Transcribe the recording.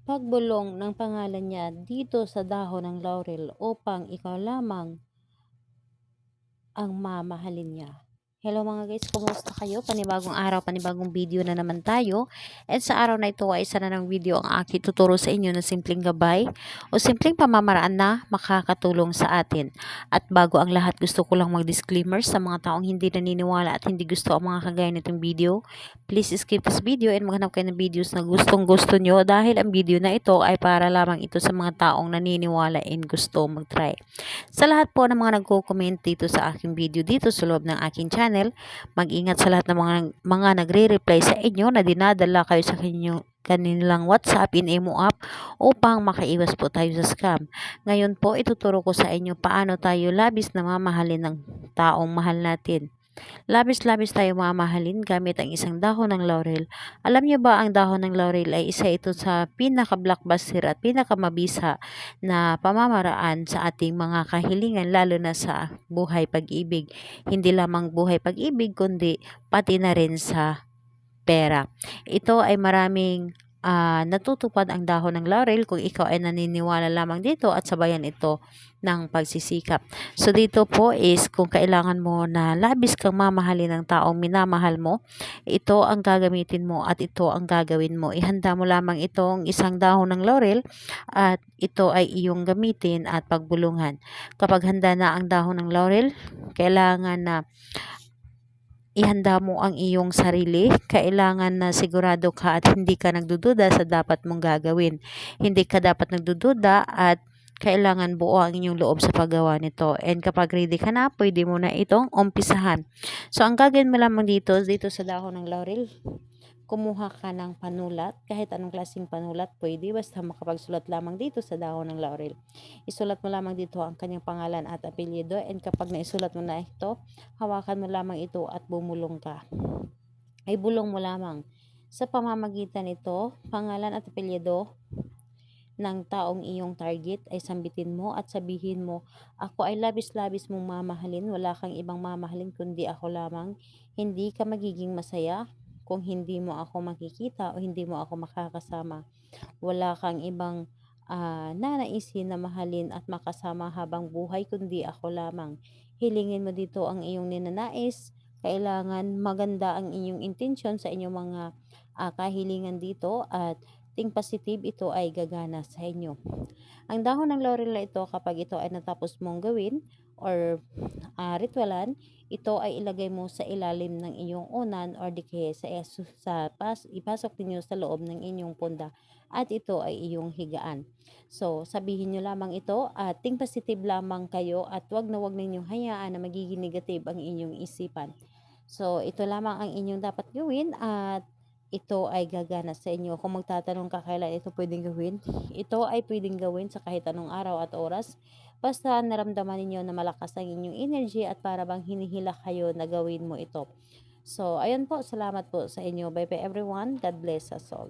pagbulong ng pangalan niya dito sa dahon ng laurel upang ikaw lamang ang mamahalin niya. Hello mga guys, kumusta kayo? Panibagong araw, panibagong video na naman tayo. At sa araw na ito ay isa na ng video ang aking tuturo sa inyo na simpleng gabay o simpleng pamamaraan na makakatulong sa atin. At bago ang lahat, gusto ko lang mag-disclaimer sa mga taong hindi naniniwala at hindi gusto ang mga kagaya nitong video. Please skip this video and maghanap kayo ng videos na gustong gusto nyo dahil ang video na ito ay para lamang ito sa mga taong naniniwala and gusto mag-try. Sa lahat po ng mga nagko-comment dito sa aking video dito sa loob ng aking channel, mag-ingat sa lahat ng mga nagre-reply sa inyo na dinadala kayo sa kanilang WhatsApp in Imo app upang makaiwas po tayo sa scam. Ngayon po, ituturo ko sa inyo paano tayo labis na mamahalin ng taong mahal natin. Labis-labis tayo mamahalin gamit ang isang dahon ng laurel. Alam niyo ba ang dahon ng laurel ay isa ito sa pinaka-blockbuster at pinakamabisa na pamamaraan sa ating mga kahilingan lalo na sa buhay pag-ibig. Hindi lamang buhay pag-ibig kundi pati na rin sa pera. Ito ay maraming natutupad ang dahon ng laurel kung ikaw ay naniniwala lamang dito at sabayan ito ng pagsisikap. So dito po is kung kailangan mo na labis kang mamahalin ng taong minamahal mo, ito ang gagamitin mo at ito ang gagawin mo. Ihanda mo lamang itong isang dahon ng laurel at ito ay iyong gamitin at pagbulungan. Kapag handa na ang dahon ng laurel, kailangan na ihanda mo ang iyong sarili. Kailangan na sigurado ka at hindi ka nagdududa sa dapat mong gagawin. Hindi ka dapat nagdududa at kailangan buo ang inyong loob sa paggawa nito. And kapag ready ka na, pwede mo na itong umpisahan. So, ang gagawin mo lamang dito sa dahon ng laurel, kumuha ka ng panulat, kahit anong klaseng panulat pwede, basta makapagsulat lamang dito sa dahon ng laurel. Isulat mo lamang dito ang kanyang pangalan at apelyido, and kapag naisulat mo na ito, hawakan mo lamang ito at bumulong ka. Ay bulong mo lamang. Sa pamamagitan nito, pangalan at apelyido ng taong iyong target ay sambitin mo at sabihin mo, ako ay labis-labis mong mamahalin, wala kang ibang mamahalin kundi ako lamang. Hindi ka magiging masaya kung hindi mo ako makikita o hindi mo ako makakasama. Wala kang ibang nanaisin na mahalin at makasama habang buhay kundi ako lamang. Hilingin mo dito ang iyong ninanais. Kailangan maganda ang inyong intensyon sa inyong mga kahilingan dito at think positive, ito ay gagana sa inyo. Ang dahon ng laurel na ito, kapag ito ay natapos mong gawin or ritualan, ito ay ilagay mo sa ilalim ng inyong unan or di kaya ipasok ninyo sa loob ng inyong punda at ito ay iyong higaan. So, sabihin nyo lamang ito at think positive lamang kayo at wag na wag ninyong hayaan na magiging negative ang inyong isipan. So, ito lamang ang inyong dapat gawin at ito ay gagana sa inyo. Kung magtatanong ka kailan ito pwedeng gawin, ito ay pwedeng gawin sa kahit anong araw at oras. Basta naramdaman ninyo na malakas ang inyong energy at para bang hinihila kayo na gawin mo ito. So, ayun po. Salamat po sa inyo. Bye bye everyone. God bless us all.